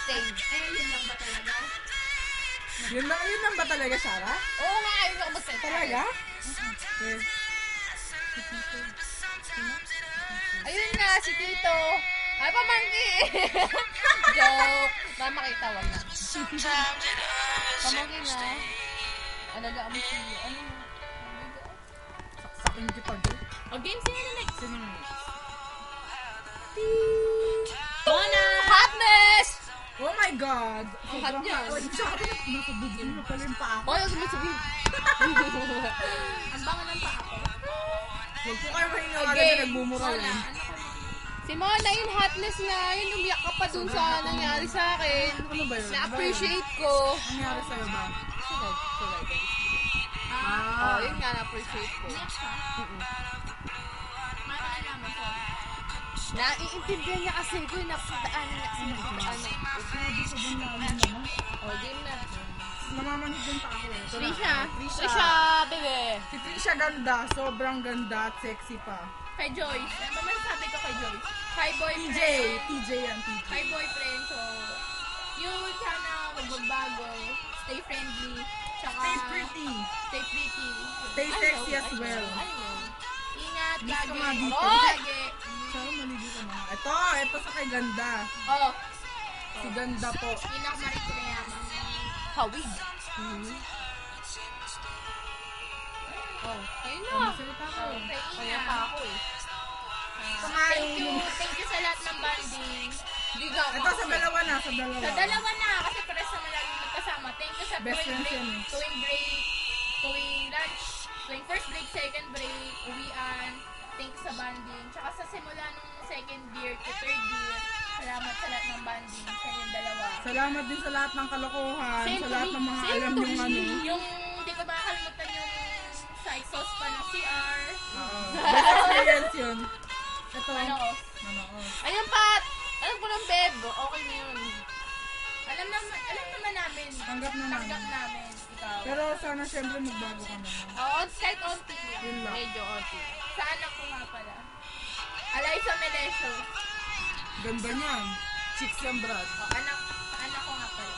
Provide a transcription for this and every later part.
stage. Yun lang ba talaga? Yun lang ba talaga, Sarah? Oo nga, ayaw ako mag-stage. Talaga? Okay. Ayun nga, si Tito. Ay, pamangki. Joke. Baka makita, wag na. Pamangki na. Alagaan mo si... Ano? Saksakin kita, girl. O, game, sino na next? Sino na next? Mona! Hotness! Oh my God! Ang hot niya. Oh, tsaka nasa bugin mo pala yung paa ko. Hoy, huwag mo sabihin. Ang bango ng paa ko. Huwag po kayo mahiniwala Okay. na nagmumura Mona, yun. ano ka? Si Mona, yung hotness niya, yun, umiyak ka pa dun sa nangyari sa akin. Ano ba yun? Na-appreciate ko. Ano nangyari sa'yo ba? Oh, yun nga, na-appreciate ko. Next ka? Maalala mo ko. Naiintindihan niya kasi ko yung napadaanan niya kasi napadaanan. Oh, game na. Namamanhid din pa ako eh. Ito na. Trisha. Trisha, bebe. Si Trisha ganda, sobrang ganda at sexy pa. Kay Joyce. Ano ba sabi ko kay Joyce? Hi boyfriend. TJ yan, TJ. Hi boyfriend. So, yun sana huwag magbago. Stay friendly. Tsaka, Stay pretty. Stay pretty. Stay sexy as well. Ingat Miss lagi. ko nga dito. Lagi. Sarah, maligo ka na. Ito sa kay ganda. Oh, Si ganda po. inak marikurayama. Hawig. Oh, ayun na. Salita ko. Okay, Kaya ingat. pa ako eh. Thank you sa lahat ng banding. Liga ako. Ito sa dalawa na, sa dalawa. Sa dalawa na, kasi pares naman lagi magkasama. Thank you sa Best tuwing friends break, yan eh. tuwing break, tuwing lunch, tuwing first break, second break, uwian. Thank you sa banding. Tsaka sa simula nung second year to third year, salamat sa lahat ng banding sa inyong dalawa. Salamat din sa lahat ng kalokohan, Same sa to lahat me. ng mga Same alam to yung me. ano. Yung hindi ko makakalimutan yung sa exhaust pa ng CR. Oo. Best experience yun. Ito. Ano ko? Ayun, Pat. Alam ko ng beb. Okay na yun. Alam naman namin. Tanggap na namin. Tanggap namin. Ikaw. Pero sana syempre magbago ka naman. Oo, kahit onti. Yun lang. Medyo onti. Sa anak ko nga pala. Alaysa Melesio. Ganda niyan. Chicks yan, Brad. Sa anak ko nga pala.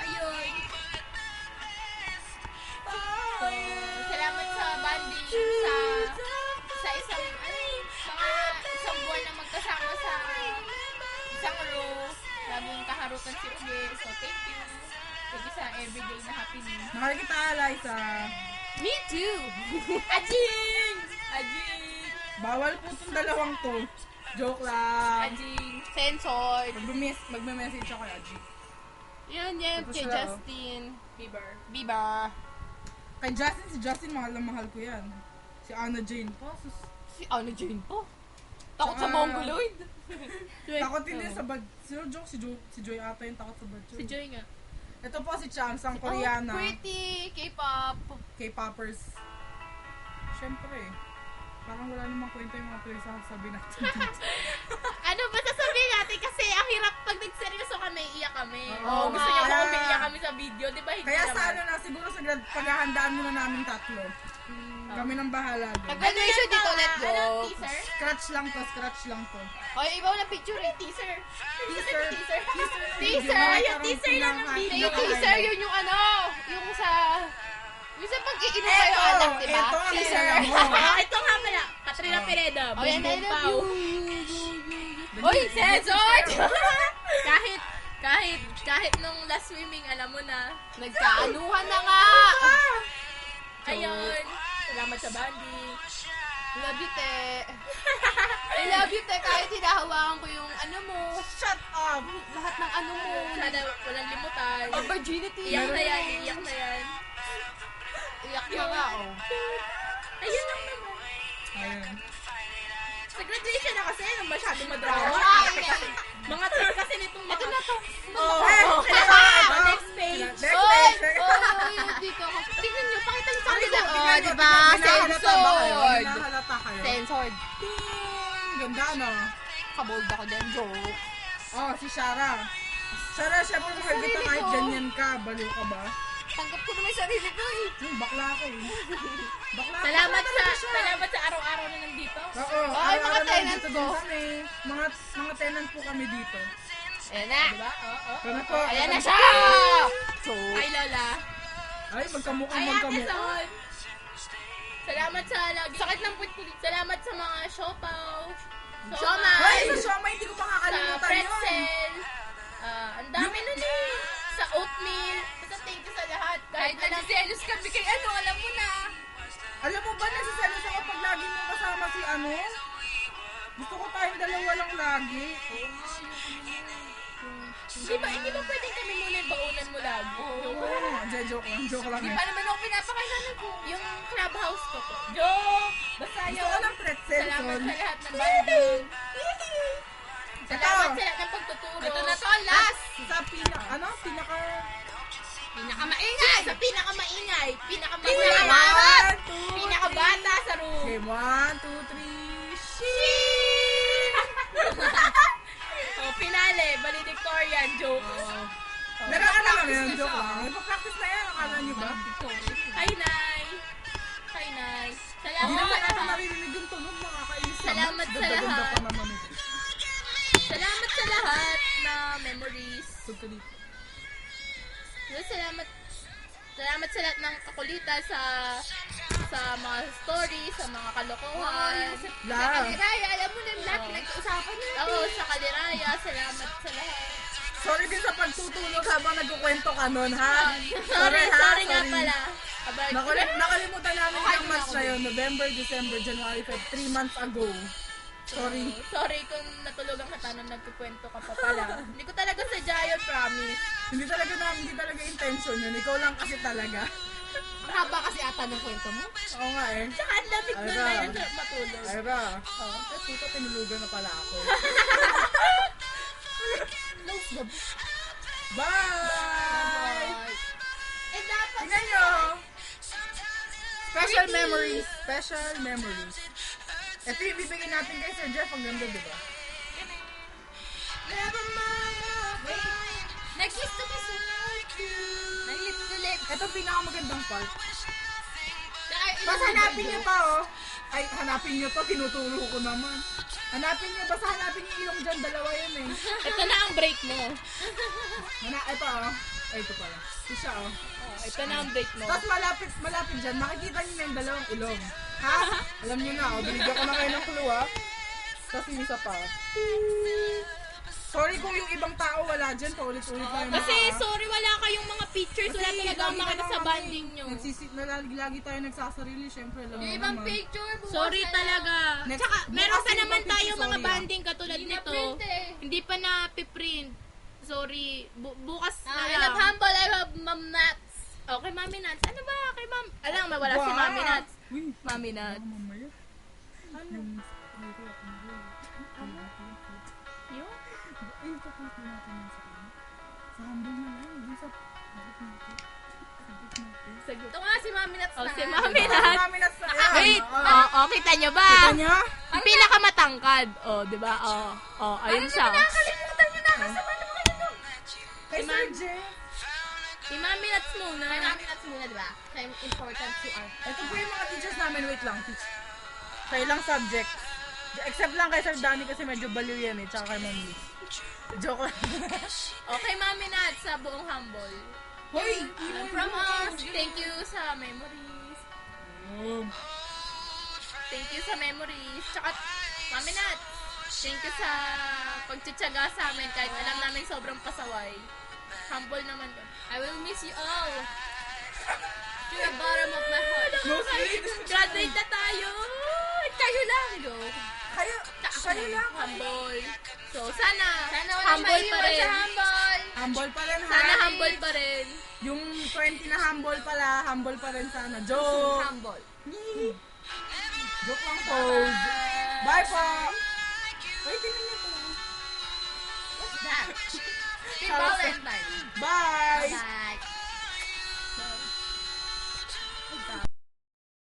Ayun. So, salamat sa banding sa isang buwan na magkasama sa isang row. Laging kaharutan si Uge. So, thank you. Thank you sa everyday na happening. Mahal kita, Liza. Me too. Ajing! Ajing! Bawal po itong dalawang to. Joke lang. Ajing! Censored. Magme-message ako kay Aji. Yan, Tapos kay sila, oh. Justin. Bieber. Biba. Kay si Justin, mahal na mahal ko yan. Si Anna Jane po. Si ano Jane po? Takot sa Tsaka- Mongoloid. Takot din sa bad. Si Joy ata yung takot sa bad. Si Joy nga. Ito po si Chang, sang Oh, Koreana. pretty. K-pop. K-poppers. Siyempre. Parang wala namang kwenta yung mga pinagsasabi natin dito. Ano ba sasabihin natin? Kasi ang hirap pag nagseryoso kami, iyak kami. Oo, Gusto niyo kaya- ba umiiyak kami sa video? Di ba hindi Kaya naman? sa ano na, siguro sa paghahandaan muna namin tatlo. Kami nang bahala doon. Nag-graduation dito, let's go. Anong teaser? Scratch lang to. Oy, ibaw na picture eh. Teaser. Teaser. Teaser. Teaser. Yung teaser lang ng video. Yung teaser, yun yung ano, yung sa pag-iinom kayo anak, diba? Eto, ang Teaser. alam mo. Ito nga pala. Katrina Pereda. Oh, yan, I Bumbong love Pao. you. Oy, censored! kahit nung last swimming, alam mo na. Nagkaanuhan na nga! Ayun. Salamat sa bandi. Love you, te. I love you, te. Kahit hinahawakan ko yung ano mo, Shut up! lahat ng ano mo, Sana walang limutan. of virginity. Iyak na yan. Iyak na yan. Iyak na nga, oh. Ayun lang naman. Ayun. Sa graduation na kasi, nung masyadong madrama. Mga trip kasi nitong mga... Ito na to. Oh, Next page. Next Oy! page. Oy! Dito ako. Tingnan nyo, pakita nyo sa kanila. Tingnan Oh, nyo, diba? Hinahalata ba kayo? Censored. Hinahalata kayo? Censored. Ting! Ganda, no? Kabold ako dyan, joke. Oh, si Shara. Shara, syempre mahal kita Sarili kahit ko. ganyan ka. Baliw ka ba? Tanggap ko naman yung sarili ko eh. Bakla ako eh. Bakla ako. Salamat sa araw-araw na nandito. Oo, Ay, mga araw-araw tenants nandito ko. din kami. Mga tenant po kami dito. Ayan na. Diba? Kana po. Ayan na siya! So, Hi, Lola. ay, magkamukha, Ay, Ate magkamukha. Sol. Salamat sa lagi. Sakit ng puwit ko dito. Salamat sa mga siopaw. Siomay. Ay, sa siomay, hindi ko Sa makakalimutan yun. pretzel. Ang dami na sa oatmeal. Basta thank you sa lahat. Kahit nagsiselos kami kay ano, alam mo na. Alam mo ba, nasiselos ako pag lagi mo kasama si ano? Gusto ko tayong dalawa lang lagi. Hindi ba pwedeng kami muna yung baunan mo lagi? Joke lang. Di pa naman ako pinapakailanan ko. Yung clubhouse ko po. Joke! Basta Gusto yun. ko ng pretzel, Salamat Sol. sa lahat ng banding. Salamat sa lahat ng pagtuturo. Ito na to, last. Sa pinaka... Pinakamaingay. Sa pinakamaingay. Pinakamangat. Pinakabata sa room. Okay, 1, 2, 3, Finale. Valedictorian. Joke. Nag-aala kami ng joke lang. Nagpa-practice na yan, akala niyo ba? Hi, Nay. Hi, Nay. Hindi Salamat naman sa ako lahat. naririnig yung tunog, nakakainis naman. Salamat sa Ganda-ganda lahat. pa naman ito. Salamat sa lahat na memories. Totally. Salamat sa lahat ng kakulitan sa mga stories, sa mga kalokohan. La. Raya, alam mo na lahat pinag-uusapan natin. Oo, sa kaliraya. Salamat sa lahat. Sorry din sa pagtutulog habang nagkukwento ka nun, ha? Sorry ha? nga pala. Nakalimutan namin yung months na yun. November, December, January, Feb. 3 months ago. Sorry. Sorry kung natulugan ka tanong nagkukwento ka pa pala. Hindi ko talaga sadya yun, promise. Hindi talaga intention yun. Ikaw lang kasi talaga. Ang haba kasi ata ng kwento mo. Oo nga eh. Tsaka ang lamig na Ayra. na yun sa matulog. Ayra. Tapos dito tinulugan na pala ako. Close the book. Bye! Eh, dapat Tingnan nyo! Special memories. Special memories. Ito yung bibigyan natin kay Sir Jeff pag nandun, di ba? Never mind. Nag-kiss to kiss like you. Nag-lip to lip. Ito pinakamagandang part. Tapos Basta hanapin nyo pa, oh. Ay, hanapin nyo to. Tinuturo ko naman. Hanapin nyo. Basta hanapin nyo yung dyan. Dalawa yun eh. ito na ang break mo. Ito, oh. Ay, ito pala. Ito siya, oh. Ito na ang break mo. Tapos malapit dyan. Makikita nyo na yung dalawang ilong. Ha? Alam nyo na, oh. Binigyan ko na kayo ng clue, ah. Tapos yung isa pa. Sorry kung yung ibang tao wala dyan. Paulit-ulit lang yung Kasi mga- sorry, wala kayong mga pictures. Wala Kasi talaga ang lagi mga na sa lang banding nyo. Lagi tayo nagsasarili, syempre. Alam mo yung ibang naman. picture. bukas Sorry na talaga. Next- Tsaka, meron bukas pa yung naman ibang tayo picture, mga sorry, ah. banding katulad Hindi nito. na-print eh. Hindi pa na-print. Sorry. Bukas na I lang. love humble. I love Ma'am Nats. Okay, Mami Nats. Ano ba? Kay Ma'am. Alam, mawala si Wow. Mami Nats. Uy, Mami Nats. mamaya. Yung... Yun. Yung tapos na natin yun sa kanya. Sa humble na lang. Yung sa... Sagot. Ito nga si Mami Nats Oh, na. si Mami Nats. Mami Nats na yan. Wait. Oo. Oh, kita nyo ba? Kita niya? Ang pinakamatangkad. Oh, di ba? Oh, ayun siya. Nakakalimutan nyo na. Kasama naman kayo nun. Kay Sir Jeff. Si Mami Nats muna. Kay Mami Nats muna, di ba? Kaya important to our... Ito po yung mga teachers namin. Wait lang, teach. Sa ilang subject. Except lang kay Sir Danny kasi medyo baliw yan eh. Tsaka kay Ma'am Liz. Joke lang. Okay, Mami Nats sa buong humble. Hoy! From us, thank you sa memories. Thank you sa memories. Tsaka, Mami Nat, thank you sa pagtsatsaga sa amin kahit alam namin sobrang pasaway. Humble naman ka. I will miss you all. To the bottom of my heart. No, sweet. Graduate na tayo! Kayo lang, go! Kayo lang. Humble. So, sana Sana walang humble pa maiwan rin. sa humble. Humble pa rin, ha? Sana humble pa rin. Yung 20 na humble pala, humble pa rin sana. Joke! Humble. Joke lang, pose. Bye po! Wait, tingnan niyo po. What's that? Happy Valentine. Bye! Bye.